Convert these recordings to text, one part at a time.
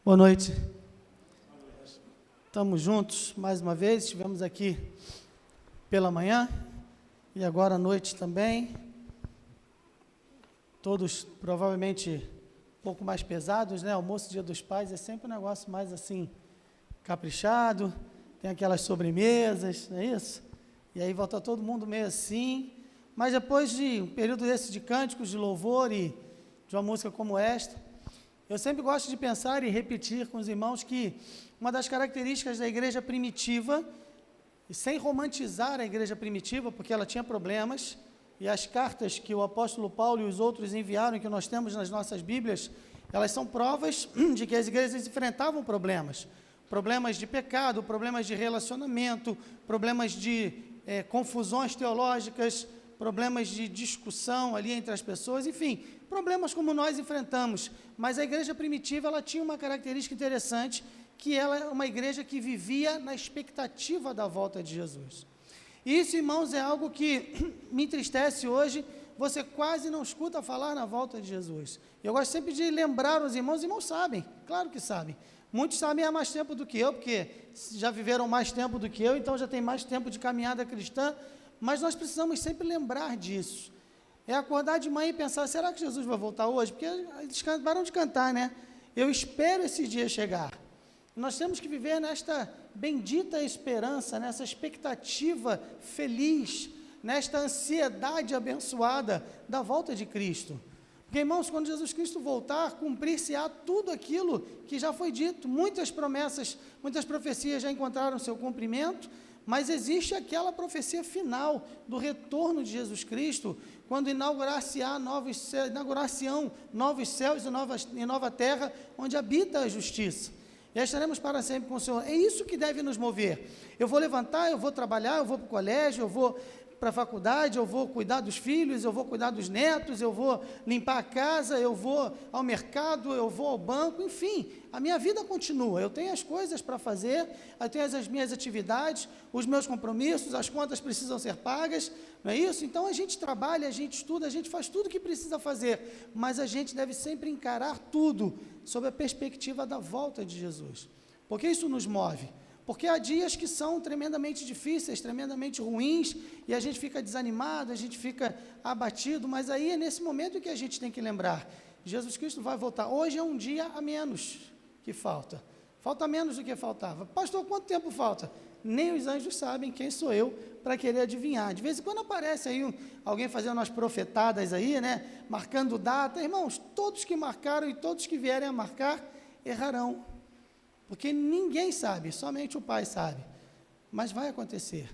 Boa noite. Estamos juntos mais uma vez, estivemos aqui pela manhã e agora à noite também. Todos provavelmente um pouco mais pesados, né? Almoço Dia dos Pais é sempre um negócio mais assim, caprichado, tem aquelas sobremesas, não é isso? E aí volta todo mundo meio assim, mas depois de um período desse de cânticos, de louvor e de uma música como esta, eu sempre gosto de pensar e repetir com os irmãos que uma das características da igreja primitiva, e sem romantizar a igreja primitiva, porque ela tinha problemas, e as cartas que o apóstolo Paulo e os outros enviaram, que nós temos nas nossas Bíblias, elas são provas de que as igrejas enfrentavam problemas de pecado, problemas de relacionamento, problemas de confusões teológicas, problemas de discussão ali entre as pessoas, enfim, problemas como nós enfrentamos, mas a igreja primitiva, ela tinha uma característica interessante, que ela é uma igreja que vivia na expectativa da volta de Jesus. E isso, irmãos, é algo que me entristece hoje, você quase não escuta falar na volta de Jesus. Eu gosto sempre de lembrar os irmãos sabem, claro que sabem, muitos sabem há mais tempo do que eu, porque já viveram mais tempo do que eu, então já tem mais tempo de caminhada cristã, mas nós precisamos sempre lembrar disso. É acordar de manhã e pensar, será que Jesus vai voltar hoje? Porque eles acabaram de cantar, né? Eu espero esse dia chegar. Nós temos que viver nesta bendita esperança, nessa expectativa feliz, nesta ansiedade abençoada da volta de Cristo. Porque, irmãos, quando Jesus Cristo voltar, cumprir-se-á tudo aquilo que já foi dito. Muitas promessas, muitas profecias já encontraram seu cumprimento, mas existe aquela profecia final do retorno de Jesus Cristo, quando inaugurar-se-ão novos céus e nova terra, onde habita a justiça. E estaremos para sempre com o Senhor. É isso que deve nos mover. Eu vou levantar, eu vou trabalhar, eu vou para o colégio, eu vou para a faculdade, eu vou cuidar dos filhos, eu vou cuidar dos netos, eu vou limpar a casa, eu vou ao mercado, eu vou ao banco, enfim, a minha vida continua, eu tenho as coisas para fazer, eu tenho as minhas atividades, os meus compromissos, as contas precisam ser pagas, não é isso? Então a gente trabalha, a gente estuda, a gente faz tudo o que precisa fazer, mas a gente deve sempre encarar tudo sob a perspectiva da volta de Jesus, porque isso nos move. Porque há dias que são tremendamente difíceis, tremendamente ruins, e a gente fica desanimado, a gente fica abatido, mas aí é nesse momento que a gente tem que lembrar, Jesus Cristo vai voltar. Hoje é um dia a menos que falta menos do que faltava. Pastor, quanto tempo falta? Nem os anjos sabem quem sou eu para querer adivinhar. De vez em quando aparece aí alguém fazendo umas profetadas aí, né, marcando data. Irmãos, todos que marcaram e todos que vierem a marcar, errarão. Porque ninguém sabe, somente o Pai sabe, mas vai acontecer.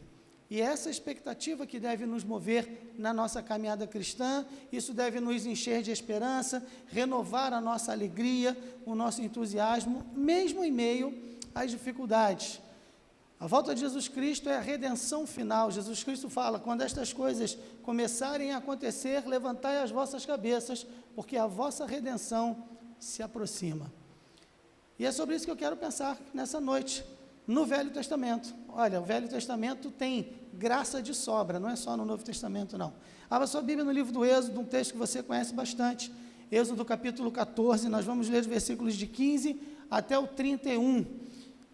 E essa expectativa que deve nos mover na nossa caminhada cristã, isso deve nos encher de esperança, renovar a nossa alegria, o nosso entusiasmo, mesmo em meio às dificuldades. A volta de Jesus Cristo é a redenção final. Jesus Cristo fala, quando estas coisas começarem a acontecer, levantai as vossas cabeças, porque a vossa redenção se aproxima. E é sobre isso que eu quero pensar nessa noite, no Velho Testamento. Olha, o Velho Testamento tem graça de sobra, não é só no Novo Testamento, não. Abra sua Bíblia no livro do Êxodo, um texto que você conhece bastante, Êxodo capítulo 14, nós vamos ler os versículos de 15 até o 31.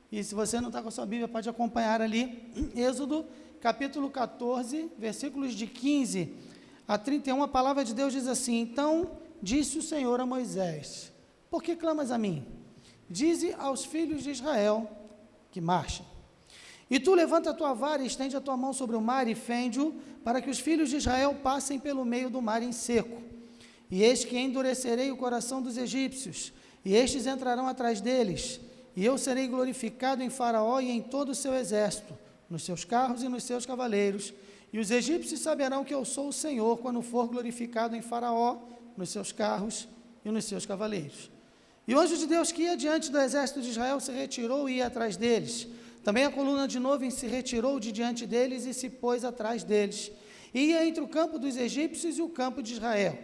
E se você não está com a sua Bíblia, pode acompanhar ali, Êxodo capítulo 14, versículos de 15 a 31, a palavra de Deus diz assim, então disse o Senhor a Moisés, por que clamas a mim? Dize aos filhos de Israel que marchem. E tu levanta a tua vara e estende a tua mão sobre o mar e fende-o, para que os filhos de Israel passem pelo meio do mar em seco. E eis que endurecerei o coração dos egípcios, e estes entrarão atrás deles, e eu serei glorificado em Faraó e em todo o seu exército, nos seus carros e nos seus cavaleiros, e os egípcios saberão que eu sou o Senhor, quando for glorificado em Faraó, nos seus carros e nos seus cavaleiros. E o anjo de Deus que ia diante do exército de Israel se retirou e ia atrás deles. Também a coluna de nuvem se retirou de diante deles e se pôs atrás deles. E ia entre o campo dos egípcios e o campo de Israel.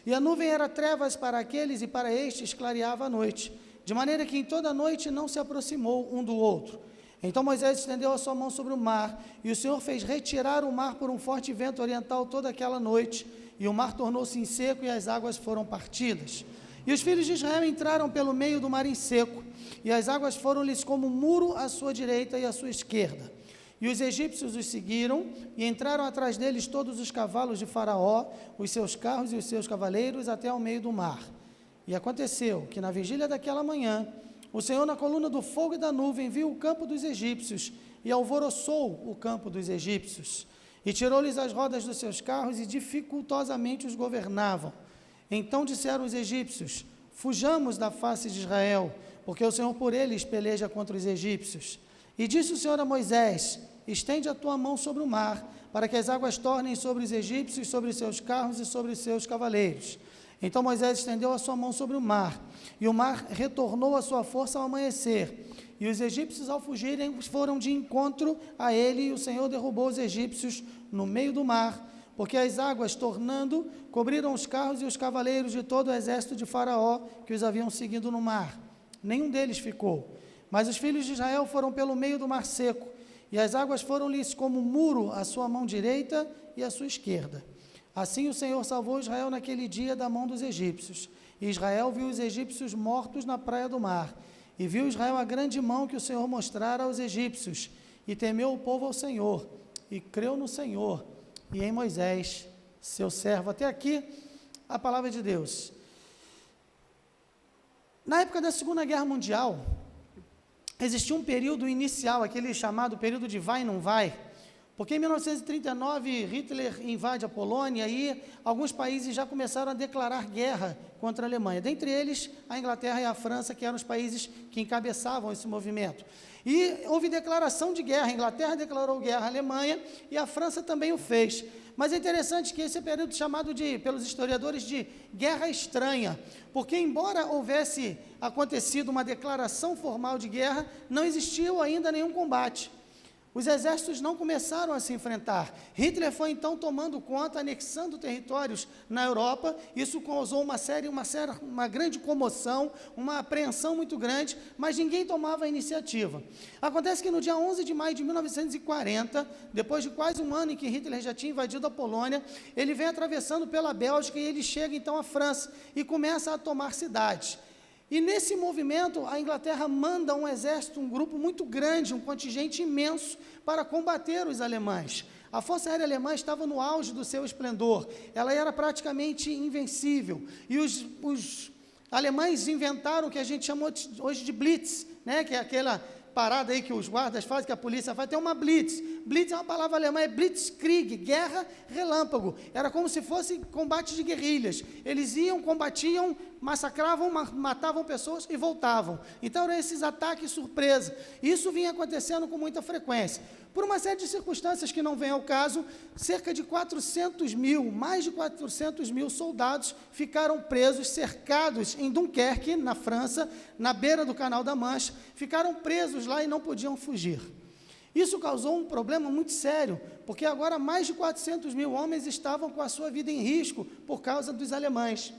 E a nuvem era trevas para aqueles e para estes clareava a noite, de maneira que em toda a noite não se aproximou um do outro. Então Moisés estendeu a sua mão sobre o mar, e o Senhor fez retirar o mar por um forte vento oriental toda aquela noite, e o mar tornou-se em seco e as águas foram partidas. E os filhos de Israel entraram pelo meio do mar em seco, e as águas foram-lhes como muro à sua direita e à sua esquerda. E os egípcios os seguiram, e entraram atrás deles todos os cavalos de Faraó, os seus carros e os seus cavaleiros, até ao meio do mar. E aconteceu que, na vigília daquela manhã, o Senhor, na coluna do fogo e da nuvem, viu o campo dos egípcios, e alvoroçou o campo dos egípcios, e tirou-lhes as rodas dos seus carros, e dificultosamente os governavam. Então disseram os egípcios: fujamos da face de Israel, porque o Senhor por eles peleja contra os egípcios. E disse o Senhor a Moisés: estende a tua mão sobre o mar, para que as águas tornem sobre os egípcios, sobre os seus carros e sobre os seus cavaleiros. Então Moisés estendeu a sua mão sobre o mar, e o mar retornou a sua força ao amanhecer. E os egípcios, ao fugirem, foram de encontro a ele, e o Senhor derrubou os egípcios no meio do mar, porque as águas, tornando, cobriram os carros e os cavaleiros de todo o exército de Faraó, que os haviam seguido no mar. Nenhum deles ficou. Mas os filhos de Israel foram pelo meio do mar seco, e as águas foram-lhes como muro à sua mão direita e à sua esquerda. Assim o Senhor salvou Israel naquele dia da mão dos egípcios. E Israel viu os egípcios mortos na praia do mar. E viu Israel a grande mão que o Senhor mostrara aos egípcios. E temeu o povo ao Senhor, e creu no Senhor, e em Moisés, seu servo. Até aqui, a palavra de Deus. Na época da Segunda Guerra Mundial, existia um período inicial, aquele chamado período de vai e não vai, porque em 1939 Hitler invade a Polônia e alguns países já começaram a declarar guerra contra a Alemanha, dentre eles a Inglaterra e a França, que eram os países que encabeçavam esse movimento. E houve declaração de guerra, a Inglaterra declarou guerra à Alemanha e a França também o fez. Mas é interessante que esse é período chamado pelos historiadores de Guerra Estranha, porque embora houvesse acontecido uma declaração formal de guerra, não existiu ainda nenhum combate. Os exércitos não começaram a se enfrentar. Hitler foi então tomando conta, anexando territórios na Europa. Isso causou uma grande comoção, uma apreensão muito grande, mas ninguém tomava a iniciativa. Acontece que no dia 11 de maio de 1940, depois de quase um ano em que Hitler já tinha invadido a Polônia, ele vem atravessando pela Bélgica e ele chega então à França e começa a tomar cidades. E nesse movimento, a Inglaterra manda um exército, um grupo muito grande, um contingente imenso, para combater os alemães. A Força Aérea Alemã estava no auge do seu esplendor, ela era praticamente invencível. E os alemães inventaram o que a gente chamou hoje de Blitz, né? Que é aquela parada aí que os guardas fazem, que a polícia faz, tem uma blitz. Blitz é uma palavra alemã, é blitzkrieg, guerra relâmpago. Era como se fosse combate de guerrilhas. Eles iam, combatiam, massacravam, matavam pessoas e voltavam. Então eram esses ataques surpresa. Isso vinha acontecendo com muita frequência. Por uma série de circunstâncias que não vem ao caso, cerca de 400 mil, mais de 400 mil soldados ficaram presos, cercados em Dunkerque, na França, na beira do Canal da Mancha, ficaram presos lá e não podiam fugir. Isso causou um problema muito sério, porque agora mais de 400 mil homens estavam com a sua vida em risco por causa dos alemães.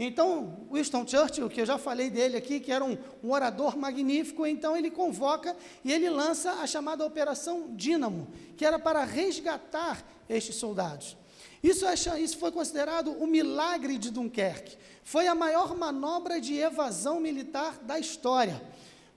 Então, Winston Churchill, que eu já falei dele aqui, que era um orador magnífico, então ele convoca e ele lança a chamada Operação Dínamo, que era para resgatar estes soldados. Isso foi considerado o milagre de Dunkerque. Foi a maior manobra de evasão militar da história,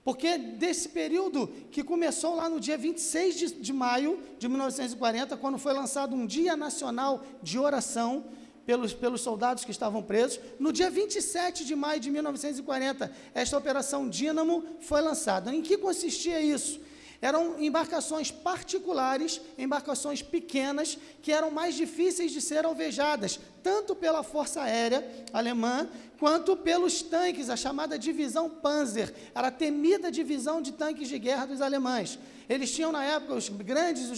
porque desse período que começou lá no dia 26 de maio de 1940, quando foi lançado um Dia Nacional de Oração, pelos soldados que estavam presos. No dia 27 de maio de 1940, esta Operação Dínamo foi lançada. Em que consistia isso? Eram embarcações particulares, embarcações pequenas, que eram mais difíceis de ser alvejadas, tanto pela Força Aérea Alemã, quanto pelos tanques, a chamada Divisão Panzer, era a temida divisão de tanques de guerra dos alemães. Eles tinham, na época, os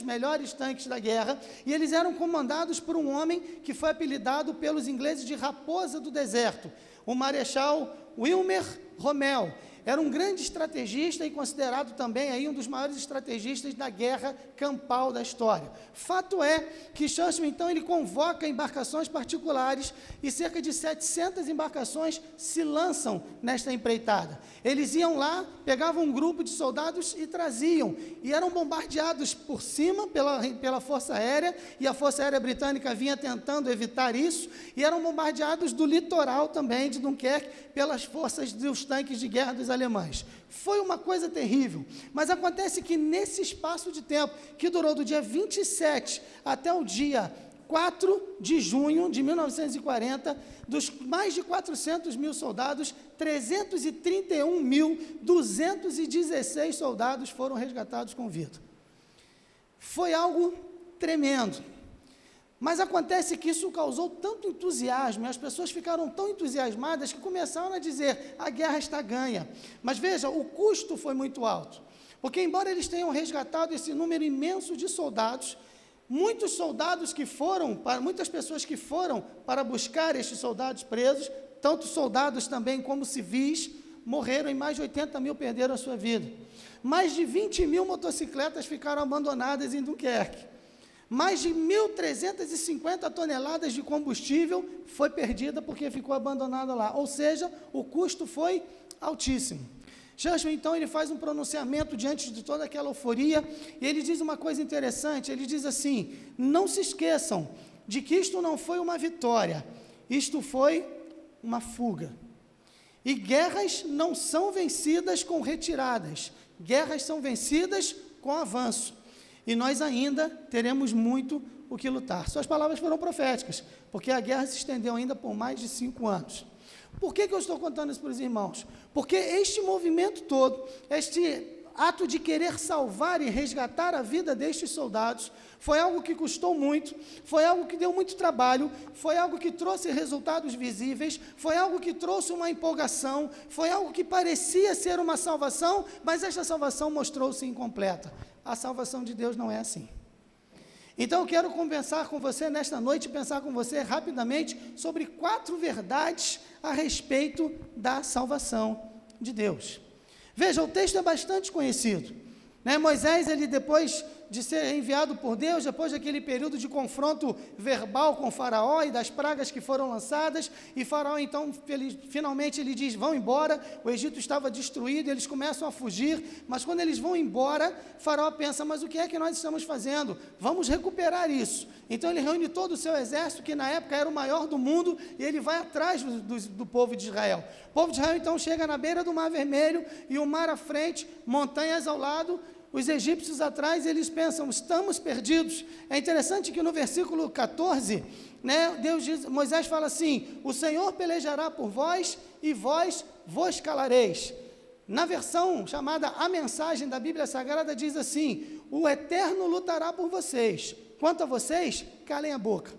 melhores tanques da guerra, e eles eram comandados por um homem que foi apelidado pelos ingleses de Raposa do Deserto, o Marechal Wilmer Rommel. era um grande estrategista e considerado também aí um dos maiores estrategistas da guerra campal da história. Fato é que Churchill, então, ele convoca embarcações particulares e cerca de 700 embarcações se lançam nesta empreitada. Eles iam lá, pegavam um grupo de soldados e traziam, e eram bombardeados por cima pela Força Aérea, e a Força Aérea Britânica vinha tentando evitar isso, e eram bombardeados do litoral também de Dunkerque pelas forças dos tanques de guerra dos alemães. Foi uma coisa terrível, mas acontece que nesse espaço de tempo, que durou do dia 27 até o dia 4 de junho de 1940, dos mais de 400 mil soldados, 331.216 soldados foram resgatados com vida. Foi algo tremendo. Mas acontece que isso causou tanto entusiasmo, e as pessoas ficaram tão entusiasmadas que começaram a dizer, a guerra está ganha. Mas veja, o custo foi muito alto, porque embora eles tenham resgatado esse número imenso de soldados, muitas pessoas que foram para buscar estes soldados presos, tanto soldados também como civis, morreram e mais de 80 mil perderam a sua vida. Mais de 20 mil motocicletas ficaram abandonadas em Dunkerque. Mais de 1.350 toneladas de combustível foi perdida porque ficou abandonada lá. Ou seja, o custo foi altíssimo. Churchill, então, ele faz um pronunciamento diante de toda aquela euforia, e ele diz uma coisa interessante, ele diz assim, não se esqueçam de que isto não foi uma vitória, isto foi uma fuga. E guerras não são vencidas com retiradas, guerras são vencidas com avanço. E nós ainda teremos muito o que lutar. Suas palavras foram proféticas, porque a guerra se estendeu ainda por mais de 5 anos. Por que eu estou contando isso para os irmãos? Porque este movimento todo, este ato de querer salvar e resgatar a vida destes soldados, foi algo que custou muito, foi algo que deu muito trabalho, foi algo que trouxe resultados visíveis, foi algo que trouxe uma empolgação, foi algo que parecia ser uma salvação, mas esta salvação mostrou-se incompleta. A salvação de Deus não é assim. Então eu quero conversar com você nesta noite, pensar com você rapidamente sobre 4 verdades a respeito da salvação de Deus. Veja, o texto é bastante conhecido, né? Moisés, ele depois de ser enviado por Deus, depois daquele período de confronto verbal com Faraó e das pragas que foram lançadas, e Faraó então, finalmente ele diz, vão embora, o Egito estava destruído, eles começam a fugir, mas quando eles vão embora, Faraó pensa, mas o que é que nós estamos fazendo? Vamos recuperar isso. Então ele reúne todo o seu exército, que na época era o maior do mundo, e ele vai atrás do povo de Israel. O povo de Israel então chega na beira do Mar Vermelho, e o mar à frente, montanhas ao lado, os egípcios atrás, eles pensam, estamos perdidos. É interessante que no versículo 14, né, Moisés fala assim, o Senhor pelejará por vós e vós vos calareis. Na versão chamada A Mensagem da Bíblia Sagrada diz assim, o Eterno lutará por vocês, quanto a vocês, calem a boca.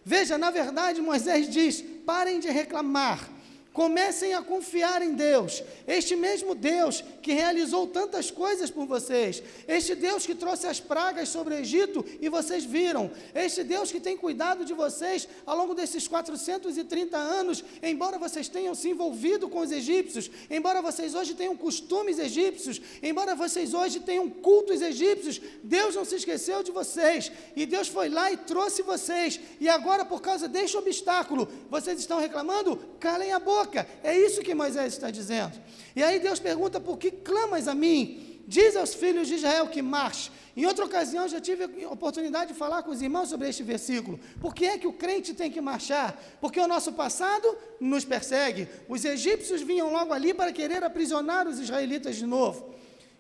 Veja, na verdade Moisés diz, parem de reclamar, comecem a confiar em Deus, este mesmo Deus que realizou tantas coisas por vocês, este Deus que trouxe as pragas sobre o Egito e vocês viram, este Deus que tem cuidado de vocês ao longo desses 430 anos, embora vocês tenham se envolvido com os egípcios, embora vocês hoje tenham costumes egípcios, embora vocês hoje tenham cultos egípcios, Deus não se esqueceu de vocês, e Deus foi lá e trouxe vocês, e agora por causa deste obstáculo, vocês estão reclamando? Calem a boca. É isso que Moisés está dizendo. E aí Deus pergunta, por que clamas a mim? Diz aos filhos de Israel que marche. Em outra ocasião, já tive a oportunidade de falar com os irmãos sobre este versículo. Por que é que o crente tem que marchar? Porque o nosso passado nos persegue. Os egípcios vinham logo ali para querer aprisionar os israelitas de novo.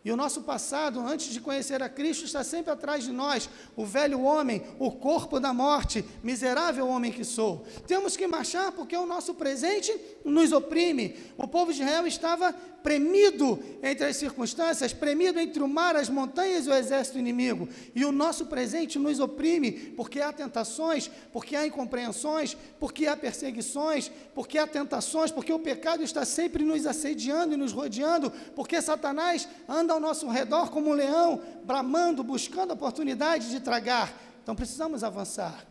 E o nosso passado, antes de conhecer a Cristo, está sempre atrás de nós, o velho homem, o corpo da morte, miserável homem que sou. Temos que marchar porque o nosso presente nos oprime. O povo de Israel estava premido entre as circunstâncias, premido entre o mar, as montanhas e o exército inimigo. E o nosso presente nos oprime porque há tentações, porque há incompreensões, porque há perseguições, porque há tentações, porque o pecado está sempre nos assediando e nos rodeando, porque Satanás anda ao nosso redor como um leão, bramando, buscando a oportunidade de tragar. Então precisamos avançar.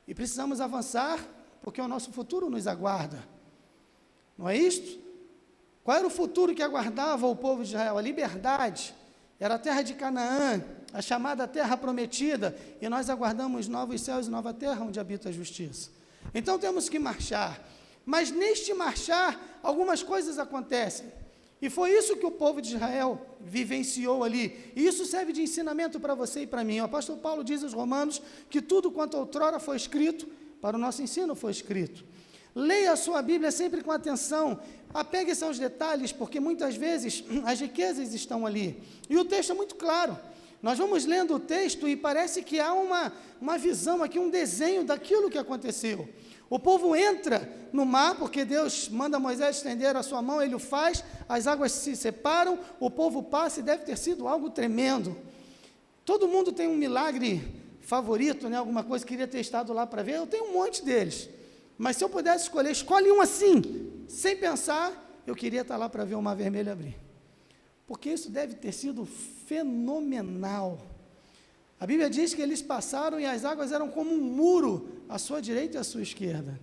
E precisamos avançar porque o nosso futuro nos aguarda. Não é isto? Qual era o futuro que aguardava o povo de Israel? A liberdade. Era a terra de Canaã, a chamada terra prometida, e nós aguardamos novos céus e nova terra onde habita a justiça. Então temos que marchar, mas neste marchar, algumas coisas acontecem, e foi isso que o povo de Israel vivenciou ali, e isso serve de ensinamento para você e para mim. O apóstolo Paulo diz aos Romanos que tudo quanto outrora foi escrito, para o nosso ensino foi escrito. Leia a sua Bíblia sempre com atenção, apegue-se aos detalhes, porque muitas vezes as riquezas estão ali, e o texto é muito claro. Nós vamos lendo o texto e parece que há uma visão aqui, um desenho daquilo que aconteceu. O povo entra no mar, porque Deus manda Moisés estender a sua mão, ele o faz, as águas se separam, o povo passa, e deve ter sido algo tremendo. Todo mundo tem um milagre favorito, né? Alguma coisa que queria ter estado lá para ver. Eu tenho um monte deles, mas se eu pudesse escolher, escolhe um assim, sem pensar, eu queria estar lá para ver o mar vermelho abrir, porque isso deve ter sido fenomenal. A Bíblia diz que eles passaram e as águas eram como um muro, à sua direita e à sua esquerda.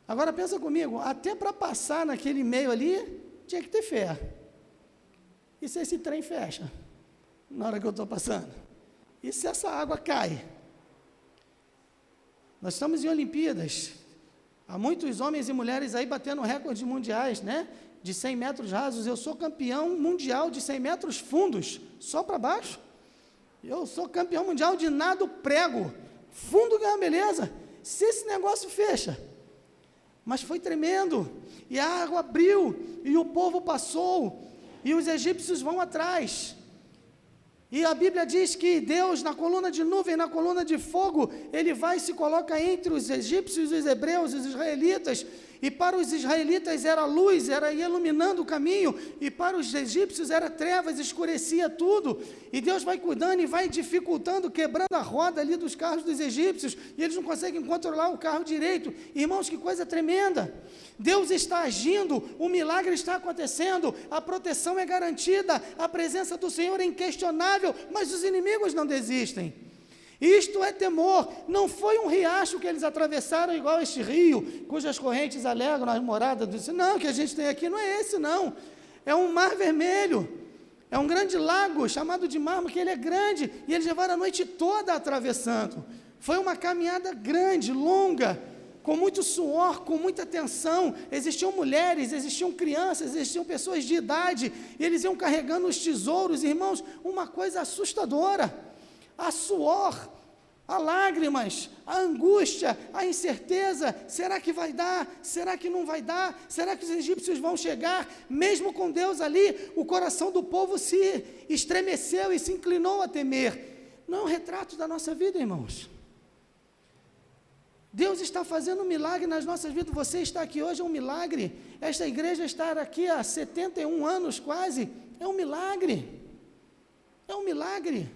Agora pensa comigo, até para passar naquele meio ali, tinha que ter fé. E se esse trem fecha, na hora que eu estou passando? E se essa água cai? Nós estamos em Olimpíadas, há muitos homens e mulheres aí batendo recordes mundiais, né? De 100 metros rasos, eu sou campeão mundial de 100 metros fundos, só para baixo. Eu sou campeão mundial de nado prego, fundo ganha beleza, se esse negócio fecha. Mas foi tremendo, e a água abriu, e o povo passou, e os egípcios vão atrás. E a Bíblia diz que Deus, na coluna de nuvem, na coluna de fogo, ele vai e se coloca entre os egípcios, os hebreus, os israelitas, e para os israelitas era luz, era iluminando o caminho, e para os egípcios era trevas, escurecia tudo, e Deus vai cuidando e vai dificultando, quebrando a roda ali dos carros dos egípcios, e eles não conseguem controlar o carro direito. Irmãos, que coisa tremenda! Deus está agindo, o milagre está acontecendo, a proteção é garantida, a presença do Senhor é inquestionável, mas os inimigos não desistem. Isto é temor, não foi um riacho que eles atravessaram igual este rio, cujas correntes alegram as moradas, não, que a gente tem aqui não é esse não, é um mar vermelho, é um grande lago chamado de Mar, porque ele é grande, e eles levaram a noite toda atravessando. Foi uma caminhada grande, longa, com muito suor, com muita tensão. Existiam mulheres, existiam crianças, existiam pessoas de idade, e eles iam carregando os tesouros. Irmãos, uma coisa assustadora, a suor, a lágrimas, a angústia, a incerteza, será que vai dar, será que não vai dar, será que os egípcios vão chegar? Mesmo com Deus ali, o coração do povo se estremeceu e se inclinou a temer. Não é um retrato da nossa vida, irmãos. Deus está fazendo um milagre nas nossas vidas. Você está aqui hoje é um milagre. Esta igreja estar aqui há 71 anos quase, é um milagre. É um milagre.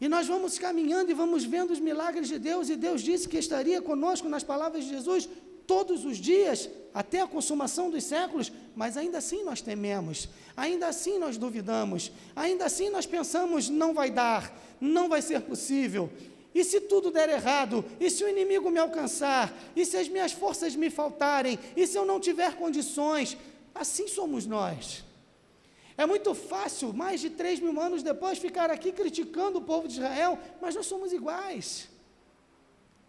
E nós vamos caminhando e vamos vendo os milagres de Deus, e Deus disse que estaria conosco, nas palavras de Jesus, todos os dias, até a consumação dos séculos, mas ainda assim nós tememos, ainda assim nós duvidamos, ainda assim nós pensamos, não vai dar, não vai ser possível. E se tudo der errado? E se o inimigo me alcançar? E se as minhas forças me faltarem? E se eu não tiver condições? Assim somos nós. É muito fácil, mais de 3.000 anos depois, ficar aqui criticando o povo de Israel, mas nós somos iguais.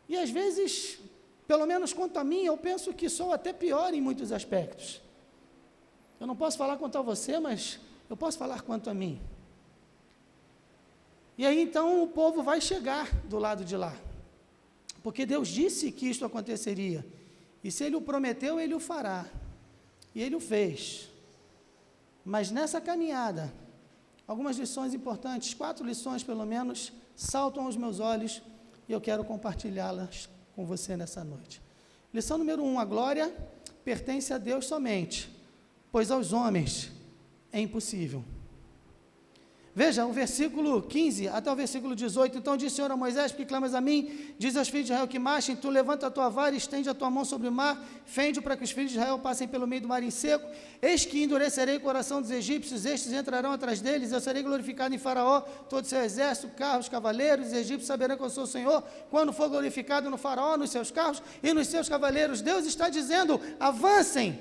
E às vezes, pelo menos quanto a mim, eu penso que sou até pior em muitos aspectos. Eu não posso falar quanto a você, mas eu posso falar quanto a mim. E aí então o povo vai chegar do lado de lá, porque Deus disse que isto aconteceria, e se Ele o prometeu, Ele o fará, e Ele o fez. Mas nessa caminhada, algumas lições importantes, 4 lições pelo menos, saltam aos meus olhos, e eu quero compartilhá-las com você nessa noite. Lição número 1, a glória pertence a Deus somente, pois aos homens é impossível. Veja, o versículo 15 até o versículo 18, então disse o Senhor a Moisés, porque clamas a mim, diz aos filhos de Israel que marchem, tu levanta a tua vara e estende a tua mão sobre o mar, fende-o para que os filhos de Israel passem pelo meio do mar em seco, eis que endurecerei o coração dos egípcios, estes entrarão atrás deles, eu serei glorificado em Faraó, todo o seu exército, carros, cavaleiros, os egípcios saberão que eu sou o Senhor, quando for glorificado no Faraó, nos seus carros e nos seus cavaleiros. Deus está dizendo, avancem,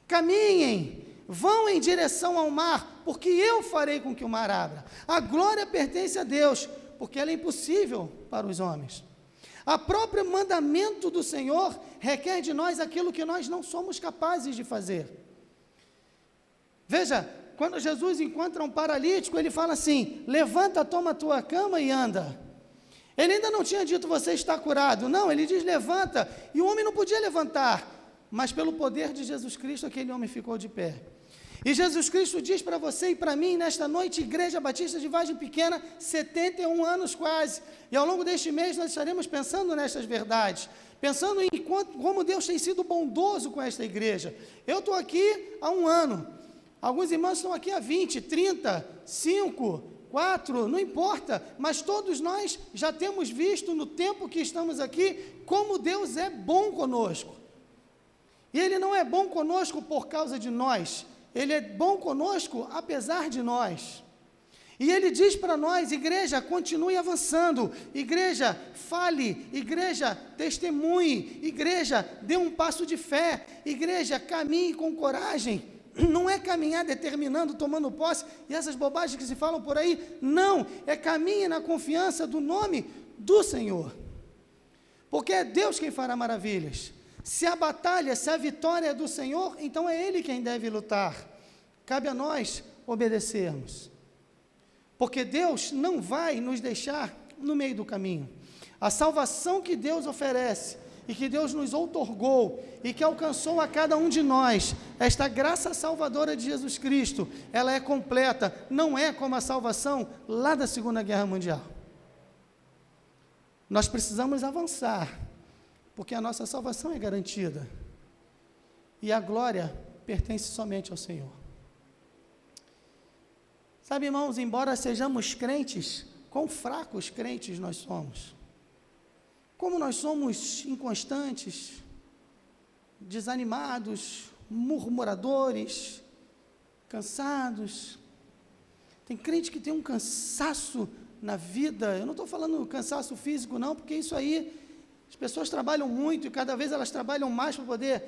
caminhem, vão em direção ao mar, porque eu farei com que o mar abra. A glória pertence a Deus, porque ela é impossível para os homens. O próprio mandamento do Senhor requer de nós aquilo que nós não somos capazes de fazer. Veja, quando Jesus encontra um paralítico, ele fala assim: levanta, toma a tua cama e anda. Ele ainda não tinha dito, você está curado. Não, ele diz, levanta. E o homem não podia levantar, mas pelo poder de Jesus Cristo, aquele homem ficou de pé. E Jesus Cristo diz para você e para mim, nesta noite, Igreja Batista de Vargem Pequena, 71 anos quase, e ao longo deste mês nós estaremos pensando nestas verdades, pensando em como Deus tem sido bondoso com esta igreja. Eu estou aqui há 1 ano, alguns irmãos estão aqui há 20, 30, 5, 4, não importa, mas todos nós já temos visto no tempo que estamos aqui, como Deus é bom conosco. E Ele não é bom conosco por causa de nós, Ele é bom conosco apesar de nós. E Ele diz para nós, igreja, continue avançando, igreja, fale, igreja, testemunhe, igreja, dê um passo de fé, igreja, caminhe com coragem. Não é caminhar determinando, tomando posse, e essas bobagens que se falam por aí, não, é caminhe na confiança do nome do Senhor, porque é Deus quem fará maravilhas. Se a batalha, se a vitória é do Senhor, então é Ele quem deve lutar. Cabe a nós obedecermos. Porque Deus não vai nos deixar no meio do caminho. A salvação que Deus oferece e que Deus nos outorgou e que alcançou a cada um de nós, esta graça salvadora de Jesus Cristo, ela é completa, não é como a salvação lá da Segunda Guerra Mundial. Nós precisamos avançar, porque a nossa salvação é garantida, e a glória pertence somente ao Senhor. Sabe, irmãos, embora sejamos crentes, quão fracos crentes nós somos, como nós somos inconstantes, desanimados, murmuradores, cansados. Tem crente que tem um cansaço na vida, eu não estou falando cansaço físico não, porque isso aí, as pessoas trabalham muito e cada vez elas trabalham mais para poder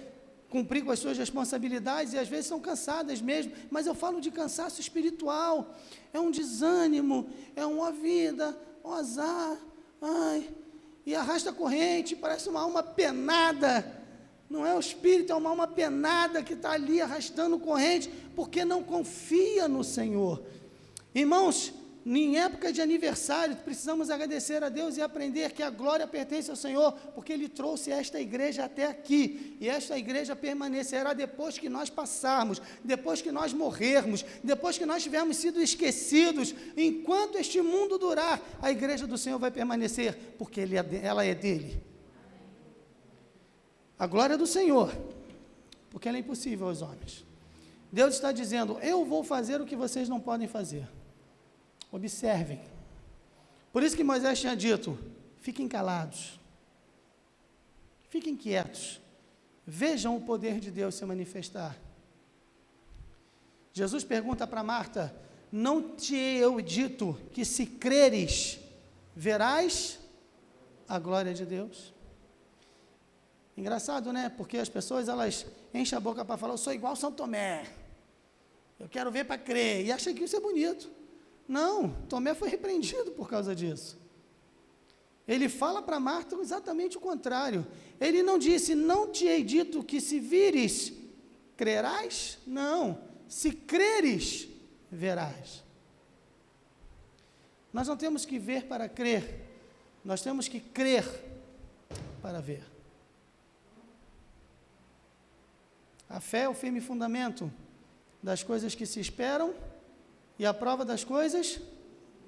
cumprir com as suas responsabilidades e às vezes são cansadas mesmo, mas eu falo de cansaço espiritual, é um desânimo, é uma vida, um azar, ai, e arrasta a corrente, parece uma alma penada, não é o espírito, é uma alma penada que está ali arrastando corrente, porque não confia no Senhor. Irmãos, em época de aniversário, precisamos agradecer a Deus e aprender que a glória pertence ao Senhor, porque Ele trouxe esta igreja até aqui, e esta igreja permanecerá depois que nós passarmos, depois que nós morrermos, depois que nós tivermos sido esquecidos, enquanto este mundo durar, a igreja do Senhor vai permanecer, porque ela é dele. A glória do Senhor, porque ela é impossível aos homens. Deus está dizendo, eu vou fazer o que vocês não podem fazer. Observem. Por isso que Moisés tinha dito, fiquem calados, fiquem quietos, vejam o poder de Deus se manifestar. Jesus pergunta para Marta, não te eu dito que se creres, verás a glória de Deus? Engraçado, né? Porque as pessoas, elas enchem a boca para falar, eu sou igual São Tomé, eu quero ver para crer, e acham que isso é bonito. Não, Tomé foi repreendido por causa disso. Ele fala para Marta exatamente o contrário. Ele não disse, não te hei dito que se vires, crerás? Não, se creres, verás. Nós não temos que ver para crer, nós temos que crer para ver. A fé é o firme fundamento das coisas que se esperam, e a prova das coisas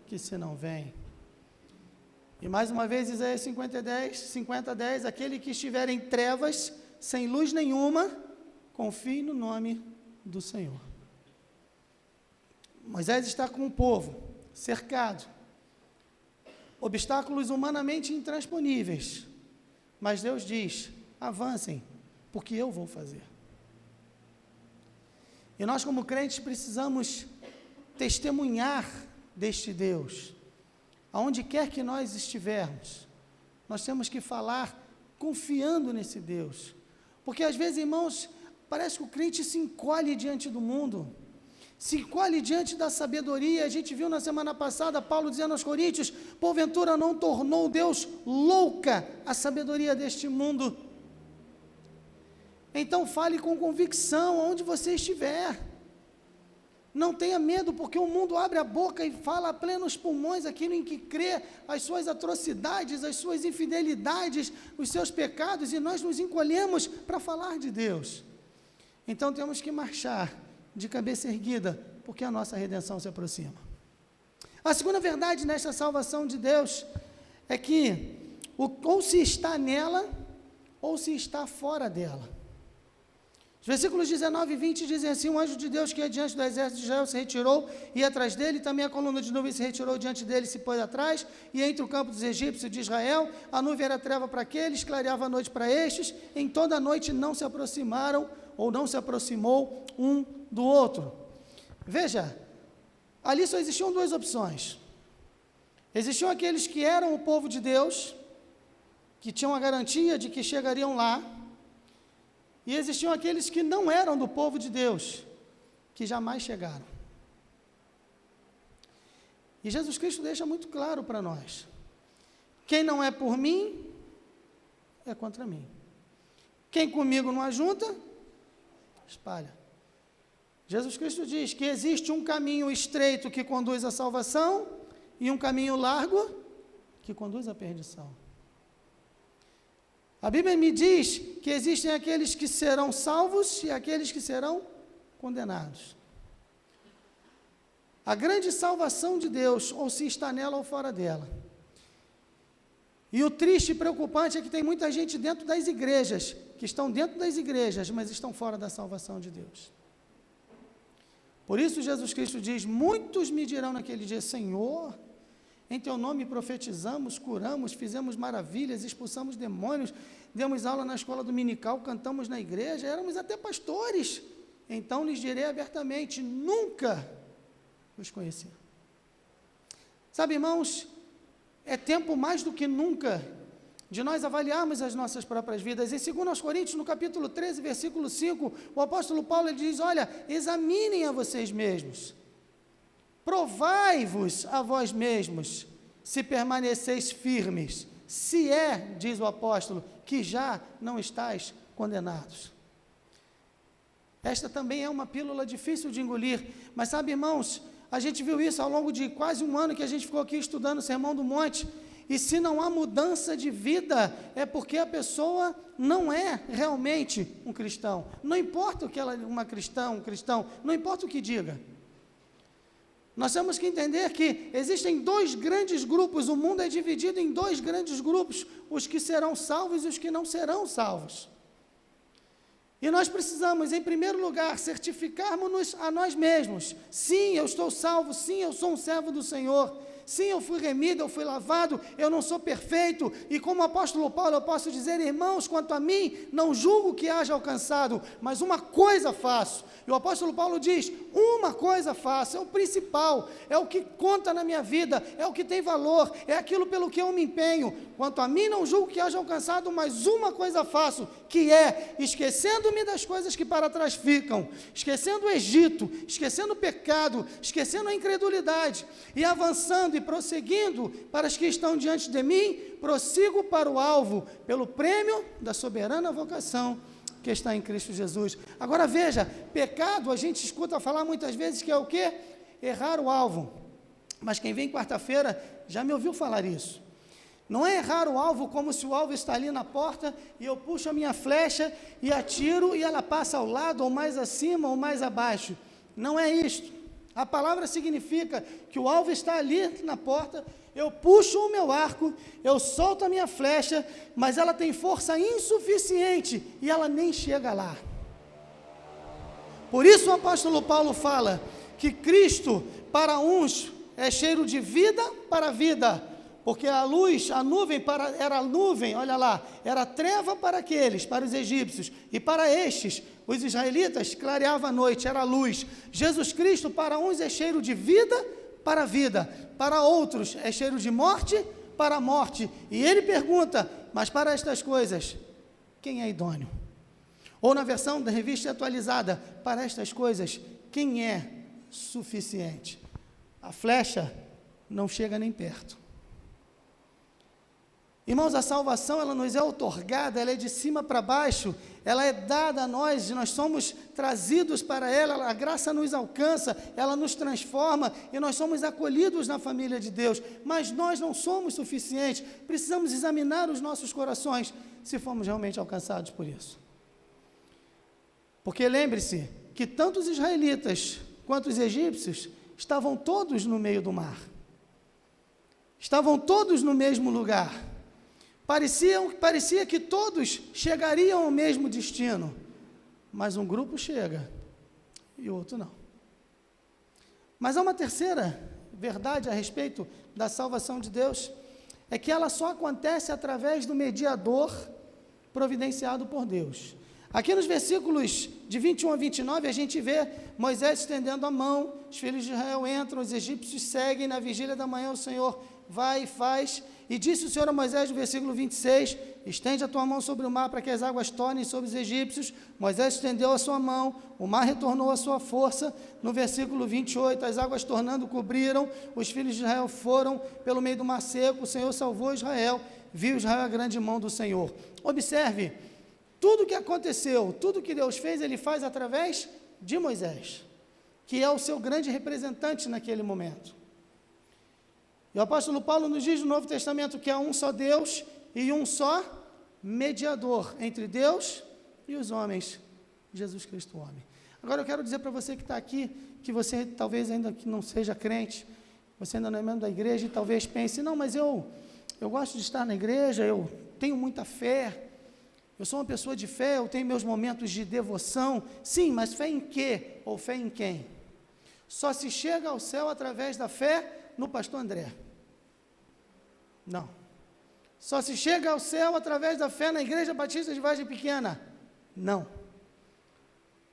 que se não vêm. E mais uma vez, Isaías 50:10, aquele que estiver em trevas, sem luz nenhuma, confie no nome do Senhor. Moisés está com o povo, cercado, obstáculos humanamente intransponíveis, mas Deus diz, avancem, porque eu vou fazer. E nós como crentes precisamos testemunhar deste Deus, aonde quer que nós estivermos, nós temos que falar confiando nesse Deus, porque às vezes, irmãos, parece que o crente se encolhe diante do mundo, se encolhe diante da sabedoria. A gente viu na semana passada Paulo dizendo aos Coríntios: porventura não tornou Deus louca a sabedoria deste mundo? Então fale com convicção onde você estiver. Não tenha medo, porque o mundo abre a boca e fala a plenos pulmões aquilo em que crê, as suas atrocidades, as suas infidelidades, os seus pecados, e nós nos encolhemos para falar de Deus. Então temos que marchar de cabeça erguida, porque a nossa redenção se aproxima. A segunda verdade nesta salvação de Deus é que ou se está nela, ou se está fora dela. Os versículos 19 e 20 dizem assim: um anjo de Deus que ia diante do exército de Israel se retirou, e atrás dele, também a coluna de nuvem se retirou diante dele, se pôs atrás, e entre o campo dos egípcios de Israel, a nuvem era treva para aqueles, clareava a noite para estes, em toda a noite não se aproximaram, ou não se aproximou um do outro. Veja, ali só existiam duas opções. Existiam aqueles que eram o povo de Deus, que tinham a garantia de que chegariam lá, e existiam aqueles que não eram do povo de Deus, que jamais chegaram. E Jesus Cristo deixa muito claro para nós: quem não é por mim, é contra mim. Quem comigo não ajunta, espalha. Jesus Cristo diz que existe um caminho estreito que conduz à salvação, e um caminho largo que conduz à perdição. A Bíblia me diz que existem aqueles que serão salvos e aqueles que serão condenados. A grande salvação de Deus, ou se está nela ou fora dela. E o triste e preocupante é que tem muita gente dentro das igrejas, que estão dentro das igrejas, mas estão fora da salvação de Deus. Por isso Jesus Cristo diz: muitos me dirão naquele dia: Senhor, em teu nome profetizamos, curamos, fizemos maravilhas, expulsamos demônios, demos aula na escola dominical, cantamos na igreja, éramos até pastores. Então lhes direi abertamente: nunca os conheci. Sabe, irmãos, é tempo mais do que nunca de nós avaliarmos as nossas próprias vidas. Em 2 Coríntios, no capítulo 13, versículo 5, o apóstolo Paulo ele diz: olha, examinem a vocês mesmos, provai-vos a vós mesmos, se permaneceis firmes, se é, diz o apóstolo, que já não estáis condenados. Esta também é uma pílula difícil de engolir, mas sabe, irmãos, a gente viu isso ao longo de quase um ano que a gente ficou aqui estudando o Sermão do Monte, e se não há mudança de vida, é porque a pessoa não é realmente um cristão. Não importa o que ela é, um cristão, não importa o que diga. Nós temos que entender que existem dois grandes grupos, o mundo é dividido em dois grandes grupos, os que serão salvos e os que não serão salvos. E nós precisamos, em primeiro lugar, certificarmos-nos a nós mesmos: sim, eu estou salvo, sim, eu sou um servo do Senhor, sim, eu fui remido, eu fui lavado, eu não sou perfeito, e como o apóstolo Paulo eu posso dizer: irmãos, quanto a mim, não julgo que haja alcançado, mas uma coisa faço. E o apóstolo Paulo diz: uma coisa faço, é o principal, é o que conta na minha vida, é o que tem valor, é aquilo pelo que eu me empenho. Quanto a mim, não julgo que haja alcançado, mas uma coisa faço, que é, esquecendo-me das coisas que para trás ficam, esquecendo o Egito, esquecendo o pecado, esquecendo a incredulidade, e avançando e prosseguindo para as que estão diante de mim, prossigo para o alvo, pelo prêmio da soberana vocação que está em Cristo Jesus. Agora veja, pecado a gente escuta falar muitas vezes que é o quê? Errar o alvo. Mas quem vem quarta-feira já me ouviu falar isso. Não é errar o alvo como se o alvo está ali na porta e eu puxo a minha flecha e atiro e ela passa ao lado, ou mais acima, ou mais abaixo. Não é isto. A palavra significa que o alvo está ali na porta, eu puxo o meu arco, eu solto a minha flecha, mas ela tem força insuficiente e ela nem chega lá. Por isso o apóstolo Paulo fala que Cristo para uns é cheiro de vida para a vida, porque a luz, a nuvem era nuvem, olha lá, era treva para aqueles, para os egípcios, e para estes, os israelitas, clareava a noite, era luz. Jesus Cristo para uns é cheiro de vida para a vida, para outros é cheiro de morte para a morte. E ele pergunta: mas para estas coisas, quem é idôneo? Ou na versão da revista atualizada, para estas coisas, quem é suficiente? A flecha não chega nem perto. Irmãos, a salvação, ela nos é outorgada, ela é de cima para baixo, ela é dada a nós, nós somos trazidos para ela, a graça nos alcança, ela nos transforma e nós somos acolhidos na família de Deus, mas nós não somos suficientes, precisamos examinar os nossos corações, se formos realmente alcançados por isso. Porque lembre-se que tanto os israelitas quanto os egípcios estavam todos no meio do mar, estavam todos no mesmo lugar. Parecia que todos chegariam ao mesmo destino, mas um grupo chega e o outro não. Mas há uma terceira verdade a respeito da salvação de Deus, é que ela só acontece através do mediador providenciado por Deus. Aqui nos versículos de 21 a 29, a gente vê Moisés estendendo a mão, os filhos de Israel entram, os egípcios seguem, na vigília da manhã o Senhor vai e faz, e disse o Senhor a Moisés, no versículo 26, estende a tua mão sobre o mar para que as águas tornem sobre os egípcios. Moisés estendeu a sua mão, o mar retornou a sua força. No versículo 28, as águas tornando cobriram, os filhos de Israel foram pelo meio do mar seco, o Senhor salvou Israel, viu Israel a grande mão do Senhor. Observe, tudo o que aconteceu, tudo que Deus fez, Ele faz através de Moisés, que é o seu grande representante naquele momento. E o apóstolo Paulo nos diz no Novo Testamento que há um só Deus e um só mediador entre Deus e os homens, Jesus Cristo, o homem. Agora eu quero dizer para você que está aqui, que você talvez ainda que não seja crente, você ainda não é membro da igreja e talvez pense, não, mas eu gosto de estar na igreja, eu tenho muita fé, eu sou uma pessoa de fé, eu tenho meus momentos de devoção. Sim, mas fé em quê? Ou fé em quem? Só se chega ao céu através da fé no pastor André. Não. Só se chega ao céu através da fé na Igreja Batista de Vargem Pequena. Não.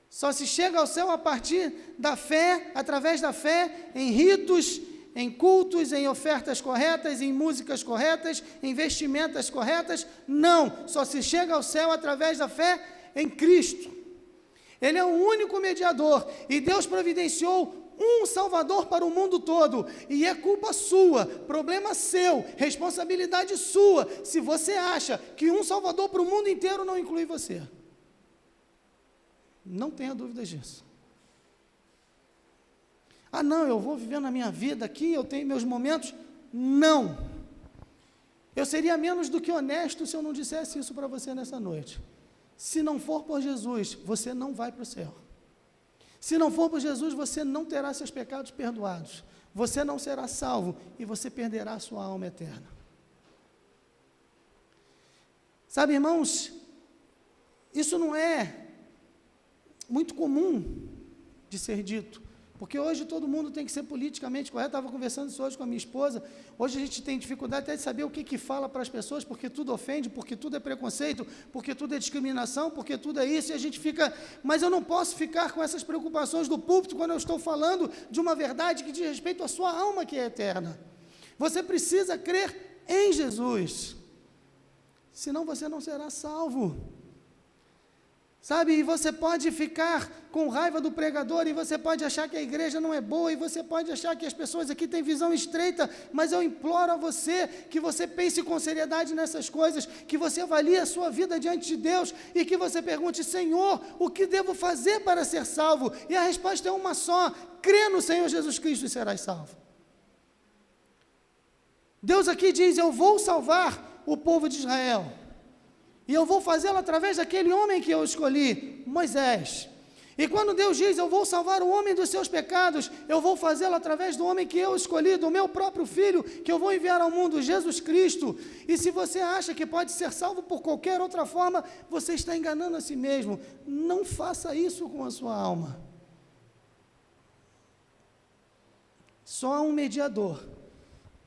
Só se chega ao céu a partir da fé, através da fé em ritos, em cultos, em ofertas corretas, em músicas corretas, em vestimentas corretas. Não. Só se chega ao céu através da fé em Cristo. Ele é o único mediador e Deus providenciou um Salvador para o mundo todo, e é culpa sua, problema seu, responsabilidade sua, se você acha que um Salvador para o mundo inteiro não inclui você. Não tenha dúvidas disso. Ah, não, eu vou vivendo a minha vida aqui, eu tenho meus momentos. Não. Eu seria menos do que honesto se eu não dissesse isso para você nessa noite. Se não for por Jesus, você não vai para o céu. Se não for por Jesus, você não terá seus pecados perdoados, você não será salvo e você perderá a sua alma eterna. Sabe, irmãos, isso não é muito comum de ser dito, porque hoje todo mundo tem que ser politicamente correto. Eu estava conversando isso hoje com a minha esposa. Hoje a gente tem dificuldade até de saber o que fala para as pessoas, porque tudo ofende, porque tudo é preconceito, porque tudo é discriminação, porque tudo é isso, e a gente fica, mas eu não posso ficar com essas preocupações do púlpito quando eu estou falando de uma verdade que diz respeito à sua alma, que é eterna. Você precisa crer em Jesus, senão você não será salvo. Sabe, e você pode ficar com raiva do pregador, e você pode achar que a igreja não é boa, e você pode achar que as pessoas aqui têm visão estreita, mas eu imploro a você que você pense com seriedade nessas coisas, que você avalie a sua vida diante de Deus, e que você pergunte: Senhor, o que devo fazer para ser salvo? E a resposta é uma só: crê no Senhor Jesus Cristo e serás salvo. Deus aqui diz: eu vou salvar o povo de Israel, e eu vou fazê-lo através daquele homem que eu escolhi, Moisés. E quando Deus diz: eu vou salvar o homem dos seus pecados, eu vou fazê-lo através do homem que eu escolhi, do meu próprio Filho, que eu vou enviar ao mundo, Jesus Cristo. E se você acha que pode ser salvo por qualquer outra forma, você está enganando a si mesmo. Não faça isso com a sua alma. Só há um mediador,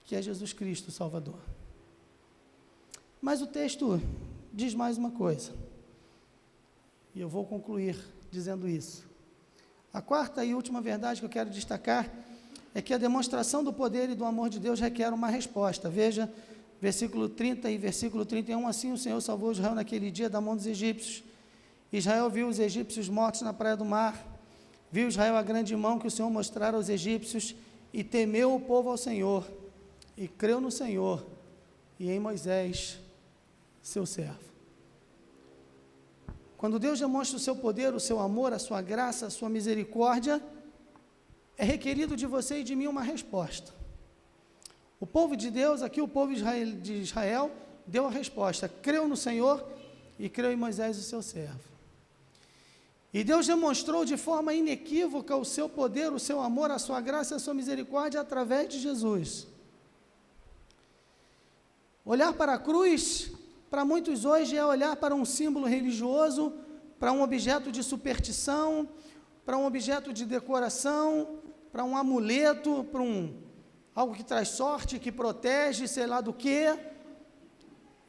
que é Jesus Cristo, o Salvador. Mas o texto diz mais uma coisa, e eu vou concluir dizendo isso. A quarta e última verdade que eu quero destacar é que a demonstração do poder e do amor de Deus requer uma resposta. Veja, versículo 30 e versículo 31, assim o Senhor salvou Israel naquele dia da mão dos egípcios, Israel viu os egípcios mortos na praia do mar, viu Israel a grande mão que o Senhor mostrara aos egípcios, e temeu o povo ao Senhor, e creu no Senhor, e em Moisés, seu servo. Quando Deus demonstra o seu poder, o seu amor, a sua graça, a sua misericórdia, é requerido de você e de mim uma resposta. O povo de Deus, aqui o povo de Israel, deu a resposta, creu no Senhor e creu em Moisés, o seu servo. E Deus demonstrou de forma inequívoca o seu poder, o seu amor, a sua graça e a sua misericórdia através de Jesus. Olhar para a cruz, para muitos hoje, é olhar para um símbolo religioso, para um objeto de superstição, para um objeto de decoração, para um amuleto, para algo que traz sorte, que protege, sei lá do quê.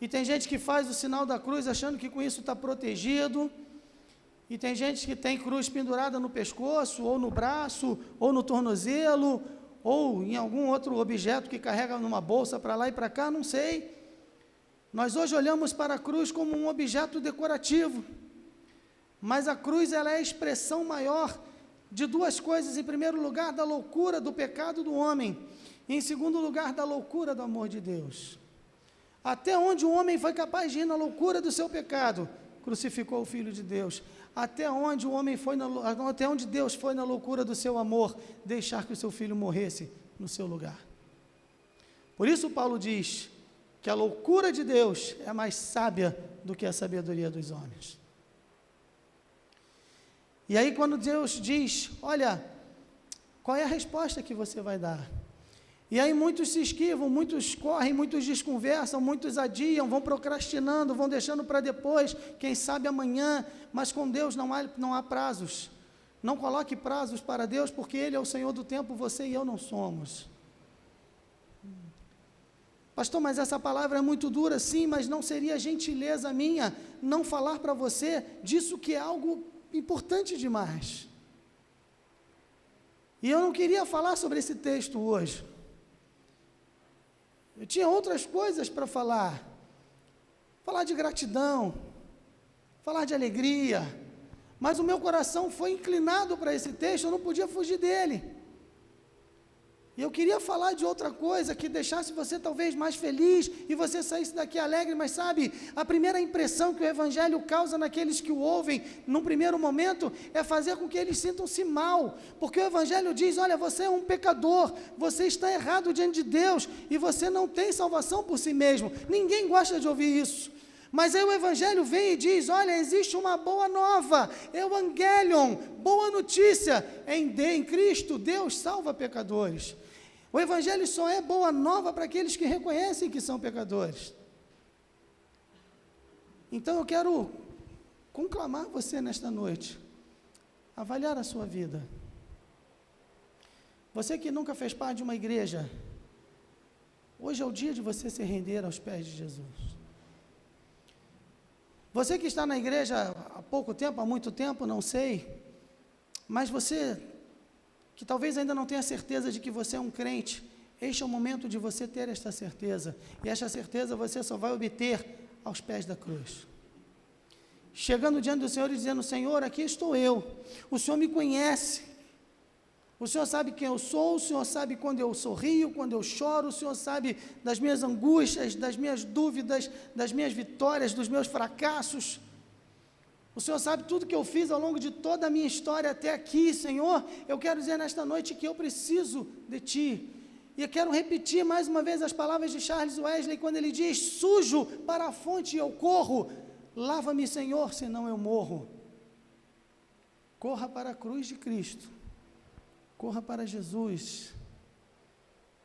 E tem gente que faz o sinal da cruz achando que com isso está protegido. E tem gente que tem cruz pendurada no pescoço, ou no braço, ou no tornozelo, ou em algum outro objeto que carrega numa bolsa para lá e para cá, não sei. Nós hoje olhamos para a cruz como um objeto decorativo, mas a cruz ela é a expressão maior de duas coisas. Em primeiro lugar, da loucura do pecado do homem, e em segundo lugar, da loucura do amor de Deus. Até onde o homem foi capaz de ir na loucura do seu pecado, crucificou o Filho de Deus. Até onde até onde Deus foi na loucura do seu amor, deixar que o seu Filho morresse no seu lugar. Por isso Paulo diz que a loucura de Deus é mais sábia do que a sabedoria dos homens. E aí quando Deus diz, olha, qual é a resposta que você vai dar? E aí muitos se esquivam, muitos correm, muitos desconversam, muitos adiam, vão procrastinando, vão deixando para depois, quem sabe amanhã, mas com Deus não há prazos. Não coloque prazos para Deus, porque Ele é o Senhor do tempo, você e eu não somos. Pastor, mas essa palavra é muito dura, sim, mas não seria gentileza minha não falar para você disso que é algo importante demais. E eu não queria falar sobre esse texto hoje. Eu tinha outras coisas para falar de gratidão, falar de alegria, mas o meu coração foi inclinado para esse texto, eu não podia fugir dele. E eu queria falar de outra coisa que deixasse você talvez mais feliz e você saísse daqui alegre, mas sabe, a primeira impressão que o Evangelho causa naqueles que o ouvem, num primeiro momento, é fazer com que eles sintam-se mal, porque o Evangelho diz, olha, você é um pecador, você está errado diante de Deus e você não tem salvação por si mesmo. Ninguém gosta de ouvir isso. Mas aí o Evangelho vem e diz, olha, existe uma boa nova, Evangelion, boa notícia, em Cristo Deus salva pecadores. O Evangelho só é boa nova para aqueles que reconhecem que são pecadores. Então eu quero conclamar você nesta noite, avaliar a sua vida. Você que nunca fez parte de uma igreja, hoje é o dia de você se render aos pés de Jesus. Você que está na igreja há pouco tempo, há muito tempo, não sei, mas você que talvez ainda não tenha certeza de que você é um crente, este é o momento de você ter esta certeza, e esta certeza você só vai obter aos pés da cruz. Chegando diante do Senhor e dizendo, Senhor, aqui estou eu, o Senhor me conhece, o Senhor sabe quem eu sou, o Senhor sabe quando eu sorrio, quando eu choro, o Senhor sabe das minhas angústias, das minhas dúvidas, das minhas vitórias, dos meus fracassos. O Senhor sabe tudo que eu fiz ao longo de toda a minha história até aqui, Senhor. Eu quero dizer nesta noite que eu preciso de Ti. E eu quero repetir mais uma vez as palavras de Charles Wesley, quando ele diz, sujo para a fonte eu corro, lava-me, Senhor, senão eu morro. Corra para a cruz de Cristo. Corra para Jesus,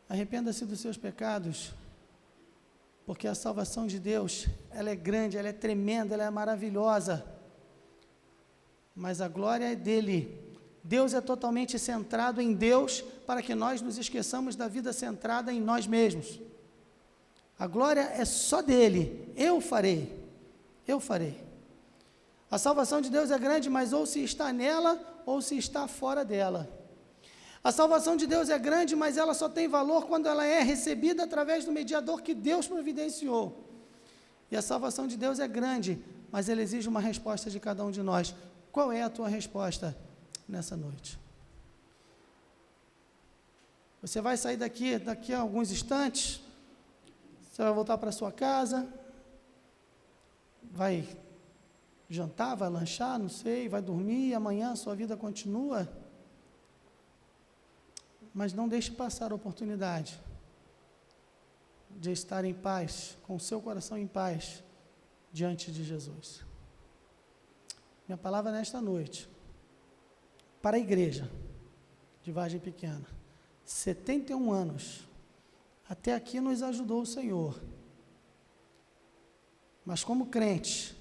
arrependa-se dos seus pecados, porque a salvação de Deus, ela é grande, ela é tremenda, ela é maravilhosa, mas a glória é dele. Deus é totalmente centrado em Deus, para que nós nos esqueçamos da vida centrada em nós mesmos. A glória é só dele, eu farei. A salvação de Deus é grande, mas ou se está nela, ou se está fora dela. A salvação de Deus é grande, mas ela só tem valor quando ela é recebida através do mediador que Deus providenciou. E a salvação de Deus é grande, mas ele exige uma resposta de cada um de nós. Qual é a tua resposta nessa noite? Você vai sair daqui a alguns instantes, você vai voltar para sua casa, vai jantar, vai lanchar, não sei, vai dormir, e amanhã a sua vida continua. Mas não deixe passar a oportunidade de estar em paz, com o seu coração em paz, diante de Jesus. Minha palavra nesta noite, para a igreja de Vargem Pequena, 71 anos, até aqui nos ajudou o Senhor, mas como crente,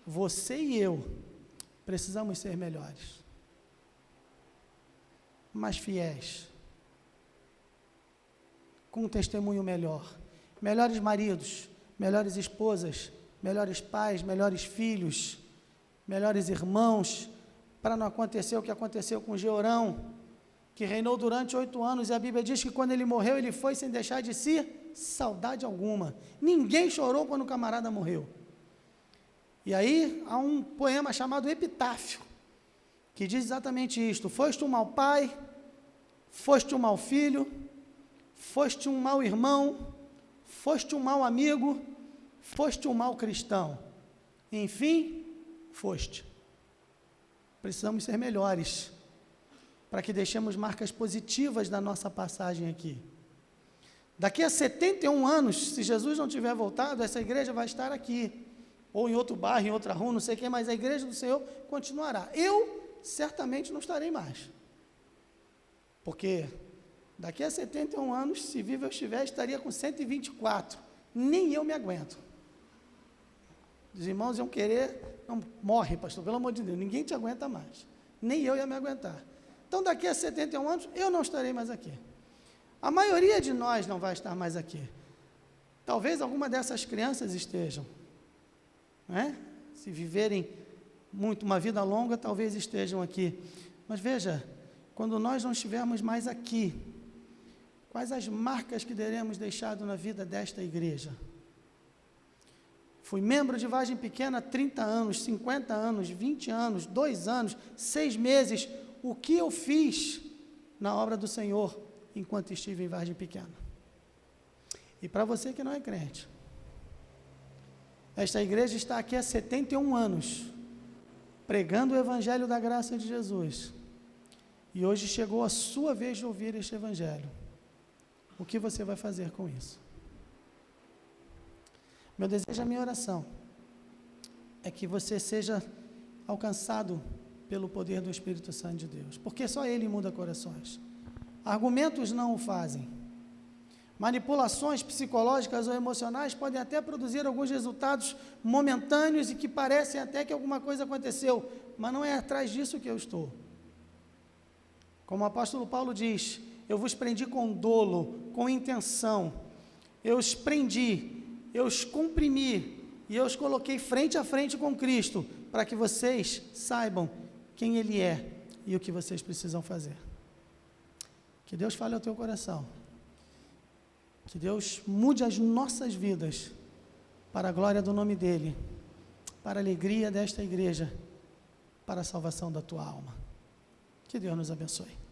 você e eu precisamos ser melhores, mais fiéis, com um testemunho melhor, melhores maridos, melhores esposas, melhores pais, melhores filhos, melhores irmãos, para não acontecer o que aconteceu com Jeorão, que reinou durante 8 anos, e a Bíblia diz que quando ele morreu, ele foi sem deixar de si saudade alguma. Ninguém chorou quando o camarada morreu. E aí, há um poema chamado Epitáfio, que diz exatamente isto: foste um mau pai, foste um mau filho, foste um mau irmão, foste um mau amigo, foste um mau cristão, enfim, foste. Precisamos ser melhores, para que deixemos marcas positivas da nossa passagem aqui. Daqui a 71 anos, se Jesus não tiver voltado, essa igreja vai estar aqui, ou em outro bairro, em outra rua, não sei quem, mas a igreja do Senhor continuará. Eu, certamente, não estarei mais, porque daqui a 71 anos, se vivo eu estiver, estaria com 124, nem eu me aguento. Os irmãos iam querer, não, morre, pastor, pelo amor de Deus, ninguém te aguenta mais, nem eu ia me aguentar. Então, daqui a 71 anos, eu não estarei mais aqui. A maioria de nós não vai estar mais aqui. Talvez alguma dessas crianças estejam, né? Se viverem muito, uma vida longa, talvez estejam aqui. Mas veja, quando nós não estivermos mais aqui, quais as marcas que teremos deixado na vida desta igreja? Fui membro de Vargem Pequena há 30 anos, 50 anos, 20 anos, 2 anos, 6 meses. O que eu fiz na obra do Senhor enquanto estive em Vargem Pequena? E para você que não é crente, esta igreja está aqui há 71 anos, pregando o Evangelho da graça de Jesus. E hoje chegou a sua vez de ouvir este Evangelho. O que você vai fazer com isso? Meu desejo, a minha oração, é que você seja alcançado pelo poder do Espírito Santo de Deus, porque só Ele muda corações. Argumentos não o fazem. Manipulações psicológicas ou emocionais podem até produzir alguns resultados momentâneos e que parecem até que alguma coisa aconteceu, mas não é atrás disso que eu estou. Como o apóstolo Paulo diz, eu vos prendi com dolo, com intenção, eu os prendi, eu os comprimi e eu os coloquei frente a frente com Cristo, para que vocês saibam quem Ele é e o que vocês precisam fazer. Que Deus fale ao teu coração, que Deus mude as nossas vidas, para a glória do nome dEle, para a alegria desta igreja, para a salvação da tua alma. Que Deus nos abençoe.